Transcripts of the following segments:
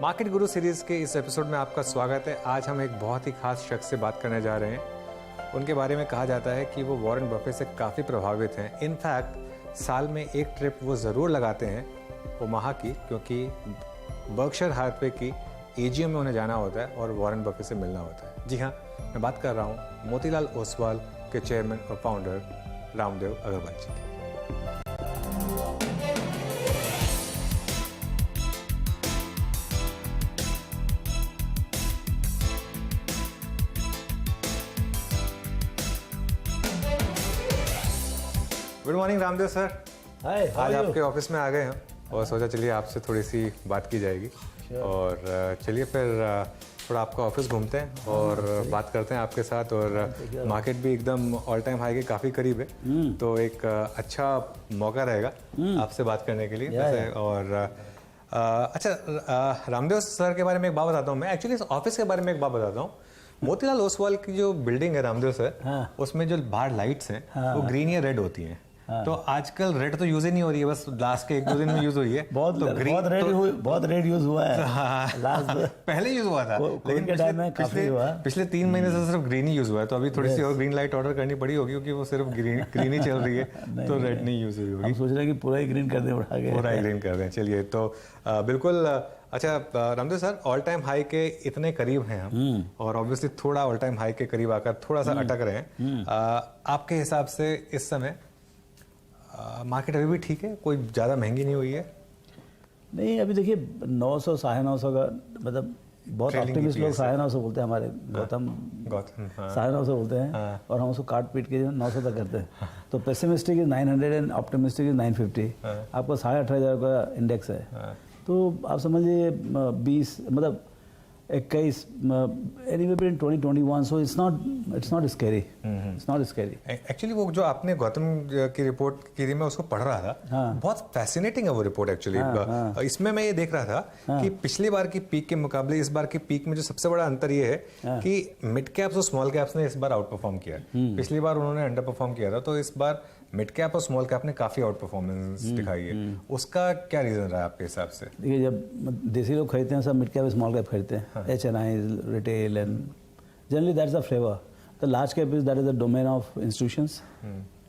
Market गुरु series के इस episode में आपका स्वागत है। आज हम एक बहुत ही खास शख्स से बात करने जा रहे हैं। उनके बारे में कहा जाता है कि वो वॉरेन बफे से काफ़ी प्रभावित हैं। इनफैक्ट साल में एक ट्रिप वो ज़रूर लगाते हैं ओमाहा की, क्योंकि बर्कशायर हाथवे की एजीएम में उन्हें जाना होता है और वॉरेन बफे से मिलना होता है। जी हाँ, मैं बात कर रहा हूँ मोतीलाल ओसवाल के चेयरमैन और फाउंडर रामदेव अग्रवाल जी की। Good morning Ramdev sir. Hi, आज आपके ऑफिस में आ गए हैं और सोचा चलिए आपसे थोड़ी सी बात की जाएगी। और चलिए फिर थोड़ा आपका ऑफिस घूमते हैं और बात करते हैं आपके साथ। और मार्केट भी एकदम ऑल टाइम हाई के काफ़ी करीब है, तो एक अच्छा मौका रहेगा आपसे बात करने के लिए। और अच्छा, रामदेव सर के बारे में एक बात बताता हूँ मैं। एक्चुअली इस ऑफिस के बारे में एक बात बताता हूँ। मोतीलाल ओसवाल की जो बिल्डिंग है रामदेव सर, उसमें जो बाहर लाइट्स हैं वो ग्रीन या रेड होती हैं। तो आजकल रेड तो यूज ही नहीं हो रही है, बस लास्ट के 1-2 दिन में यूज हुई है। बहुत रेड यूज हुआ है। लास्ट पहले यूज हुआ था, लेकिन पिछले 3 महीने से सिर्फ ग्रीन ही यूज हुआ है। तो अभी थोड़ी सी और ग्रीन लाइट ऑर्डर करनी पड़ी होगी, क्योंकि वो सिर्फ ग्रीन ही चल रही है। तो रेड नहीं यूज हुई होगी। हम सोच रहे हैं कि पूरा ही ग्रीन कर दें, उठा के पूरा ही ग्रीन कर दें। चलिए, तो बिल्कुल। अच्छा Ramdev sir, all time high के इतने करीब हैं हम, और ऑब्वियसली थोड़ा ऑल टाइम हाई के करीब आकर थोड़ा सा अटक रहे हैं। आपके हिसाब से इस समय मार्केट अभी भी ठीक है? कोई ज़्यादा महंगी नहीं हुई है? नहीं, अभी देखिए 900 950 का, मतलब बहुत ऑप्टिमिस्ट लोग 950 बोलते हैं। हमारे गौतम 950 बोलते हैं, और हम उसको काट पीट के 900 तक करते हैं। तो pessimistic is 900 and optimistic is 950। आपका 18,500 का इंडेक्स है। तो आप समझिए 20, मतलब 21, anywhere between 20-21, so it's not scary. It's not scary. Actually वो जो आपने गौतम की रिपोर्ट की थी, मैं उसको पढ़ रहा था। बहुत फैसिनेटिंग है वो रिपोर्ट एक्चुअली। इसमें मैं ये देख रहा था कि पिछली बार की पीक के मुकाबले इस बार की पीक में जो सबसे बड़ा अंतर ये है कि मिड कैप्स और स्मॉल कैप्स ने इस बार आउट परफॉर्म किया। पिछली बार उन्होंने अंडर परफॉर्म किया था, तो इस बार मिड कैप और स्मॉल कैप ने काफी आउट परफॉर्मेंस दिखाई है। उसका क्या रीजन रहा है आपके हिसाब से? देखिए, जब देसी लोग खरीदते हैं, सब मिड कैप स्मॉल कैप खरीदते हैं। HNI, retail, and generally that's the flavour. The large cap is that is the domain of institutions,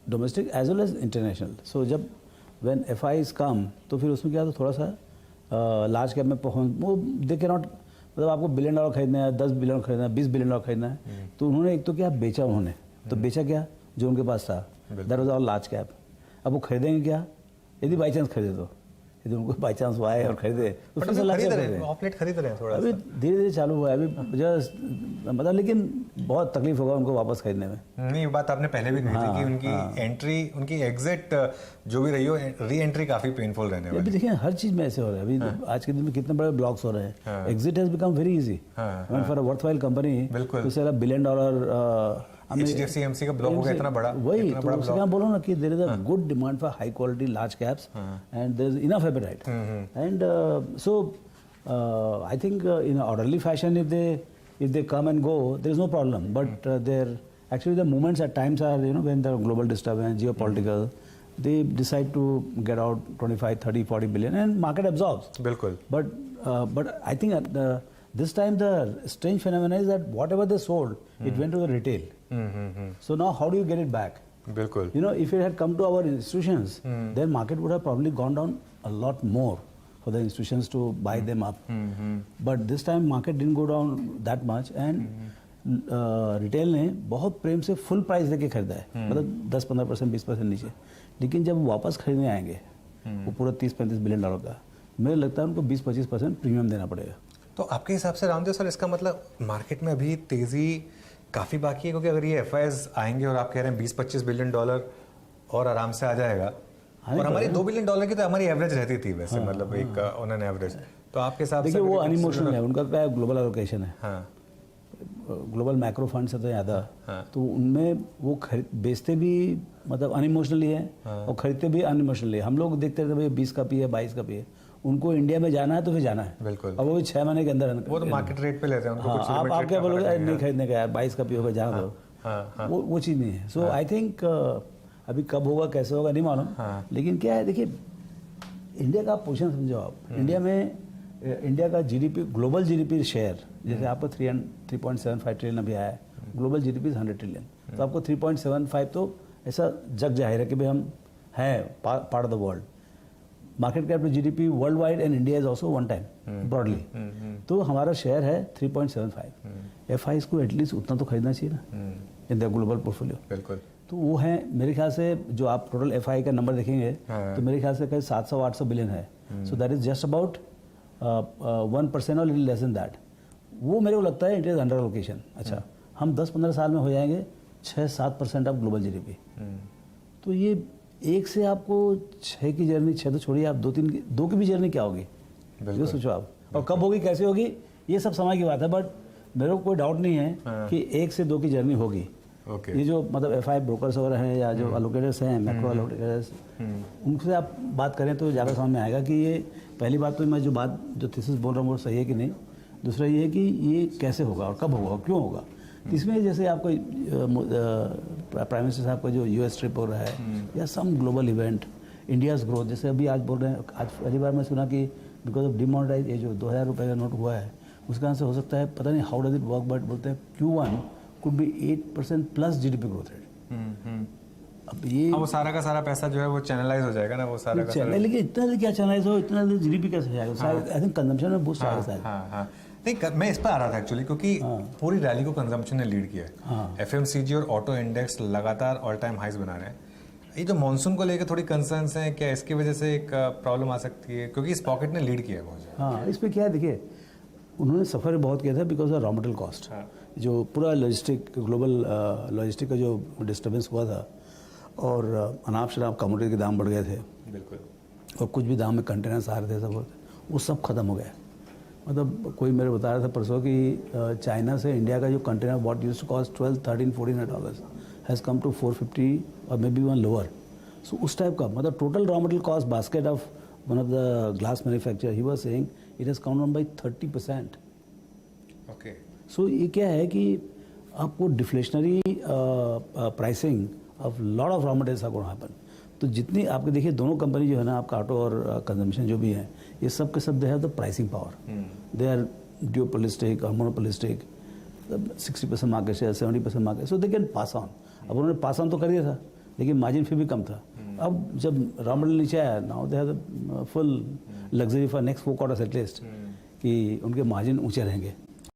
domestic as well as international. So जब व्हेन FIs कम, तो फिर उसमें क्या, तो थोड़ा सा लार्ज कैप में परफॉर्मेंस वो दे के नॉट, मतलब आपको $1 बिलियन खरीदना है, 10 बिलियन खरीदना है, 20 बिलियन खरीदना है, तो उन्होंने एक तो क्या बेचा, उन्होंने तो बेचा क्या जो उनके पास था, that was all large cap. अब वो खरीदेंगे क्या, यदि बाई चांस खरीदे, तो यदि उनको बाई चांस वो आए और खरीदे, तो फिर खरीद रहे हैं थोड़ा। अभी धीरे धीरे चालू हुआ है अभी जस्ट, मतलब, लेकिन बहुत तकलीफ होगा उनको वापस खरीदने में। नहीं, ये बात आपने पहले भी कही थी कि उनकी एंट्री, उनकी एग्जिट जो भी रही हो, री एंट्री काफी पेनफुल रहने वाली है। अभी देखिए हर चीज में ऐसे हो रहा है। अभी आज के दिन में कितने बड़े ब्लॉक्स हो रहे हैं। Exit has become very easy for a worthwhile company to sell $1 billion. HDFC AMC का ब्लॉक हो गया इतना बड़ा, वही तो उससे क्या बोलो ना कि there is a good demand for high quality large caps and there is enough appetite, and so I think in orderly fashion if they come and go, there is no problem, but actually the movements at times are, when the global disturbance, geopolitical, they decide to get out 25, 30, 40 billion and market absorbs. बिल्कुल। But I think this time the strange phenomenon is that whatever they sold, it went to the retail. So now how do you get it back? बिल्कुल। If it had come to our institutions, then market would have probably gone down a lot more for the institutions to buy them up. But this time market didn't go down that much, and retail ने बहुत प्रेम से full price देके खरीदा है, मतलब 10-15%, 20% नीचे। लेकिन जब वापस खरीदने आएंगे वो पूरा $30-35 बिलियन का, मुझे लगता है उनको 20-25% प्रीमियम देना पड़ेगा। तो आपके हिसाब से रामदेव सर, इसका मतलब मार्केट में अभी तेजी काफी बाकी है? क्योंकि अगर ये FIs आएंगे और आप कह रहे हैं $20-25 बिलियन और आराम से आ जाएगा, और हमारी $2 बिलियन की तो हमारी एवरेज रहती थी वैसे, मतलब एक ऑन एन एवरेज। तो आपके हिसाब से देखिए वो अनइमोशनल है, उनका क्या ग्लोबल एलोकेशन है, ग्लोबल मैक्रो फंड से तो ज़्यादा, तो उनमें वो बेचते भी मतलब अनइमोशनली है और खरीदते भी अनइमोशनली है। हम लोग देखते थे भाई 20 का पी है, 22 का पी है, उनको इंडिया में जाना है तो फिर जाना है। बिल्कुल। अब वो भी 6 महीने के अंदर, वो तो मार्केट रेट पे लेते हैं उनको। आप क्या बोलोगे, नहीं खरीदने का है, 22 का पी होगा, जाना दो, वो चीज़ नहीं है। सो आई थिंक अभी कब होगा कैसे होगा नहीं मालूम, लेकिन क्या है, देखिए इंडिया का पोजीशन समझो आप। इंडिया में इंडिया का जीडीपी, ग्लोबल जीडीपी शेयर, जैसे आपको 3.75 ट्रिलियन अभी आया है, ग्लोबल जीडीपी 100 ट्रिलियन, तो आपको 3.75 तो ऐसा जग जाहिर है कि भाई हम हैं part of the world. Market cap to GDP worldwide and India is also one time broadly, तो हमारा शेयर है 3.75। एफआई को एटलीस्ट उतना तो खरीदना चाहिए ना इन द ग्लोबल पोर्टफोलियो। बिल्कुल। तो वो है मेरे ख्याल से, जो आप टोटल एफआई का नंबर देखेंगे तो मेरे ख्याल से कहीं 700-800 बिलियन है। So that is just about 1% और लिटिल लेस देन दैट। वो मेरे को लगता है इट इज अंडर एलोकेशन। अच्छा, हम 10-15 साल में हो जाएंगे 6-7% ऑफ ग्लोबल जीडीपी। तो ये 1 से आपको 6 की जर्नी, 6 तो छोड़िए, आप 2 की भी जर्नी क्या होगी, ये सोचो आप, और कब होगी, कैसे होगी, ये सब समय की बात है। बट मेरे को कोई डाउट नहीं है कि 1 से 2 की जर्नी होगी। ये जो मतलब एफआई ब्रोकर्स वगैरह हैं या जो एलोकेटर्स हैं, मैक्रो एलोकेटर्स, उनसे आप बात करें तो ज़्यादा समझ में आएगा कि ये, पहली बात तो मैं जो थीसिस बोल रहा हूँ वो सही है कि नहीं, दूसरा ये है कि ये कैसे होगा और कब होगा और क्यों होगा। इसमें जैसे आपको प्राइम मिनिस्टर साहब का जो यूएस ट्रिप हो रहा है या सम ग्लोबल इवेंट, इंडियाज़ ग्रोथ, जैसे अभी आज बोल रहे हैं, आज पहली बार मैं सुना कि बिकॉज ऑफ डिमोनेटाइज ये जो 2000 रुपये का नोट हुआ है उसका से हो सकता है, पता नहीं how does it work, but बोलते हैं Q1 could be 8% plus GDP growth rate. अब ये वो सारा का सारा पैसा जो है वो चैनलाइज हो जाएगा ना, वो सारा का सारा। लेकिन इतना क्या चैनलाइज हो, इतना जीडीपी कैसे जाएगा? आई थिंक कंजम्पशन में बूस्ट आएगा शायद। हाँ, नहीं, मैं इस पर आ रहा था एक्चुअली, क्योंकि पूरी रैली को कंजम्पशन ने लीड किया है। एफएमसीजी और ऑटो इंडेक्स लगातार ऑल टाइम हाइज बना रहे हैं। ये जो मॉनसून को लेकर थोड़ी कंसर्न्स हैं, क्या इसकी वजह से एक प्रॉब्लम आ सकती है, क्योंकि इस पॉकेट ने लीड किया है बहुत ज़्यादा। हाँ, इस पर क्या है, देखिए उन्होंने सफ़र बहुत किया था because of raw material cost. जो पूरा लॉजिस्टिक, ग्लोबल लॉजिस्टिक का जो डिस्टर्बेंस हुआ था, और अनाप शनाप कमोडिटी के दाम बढ़ गए थे, बिल्कुल, और कुछ भी दाम में कंटेनर्स आ रहे थे, सब वो सब खत्म हो गया। मतलब कोई मेरे बता रहा था परसों कि चाइना से इंडिया का जो container what used to cost $12-13-14 has come to 450 और may be one lower. So उस टाइप का, मतलब total raw material cost basket of one of the glass manufacturer, he was saying it has come down by 30%। Okay. So ये क्या है कि आपको deflationary pricing of lot of raw materials are gonna happen. तो जितनी आपके देखिए दोनों कंपनी जो है ना, आपका ऑटो और कंजम्पशन जो भी है, ये सब के सब they have the pricing power. They are duopolistic और monopolistic, 60% market share, 70% market, so they can pass on. अब उन्होंने पास ऑन तो कर दिया था, लेकिन मार्जिन फिर भी कम था। अब जब रॉ मटेरियल नीचे आया, now they have the full luxury for next 4 quarters at least, कि उनके मार्जिन ऊंचे रहेंगे।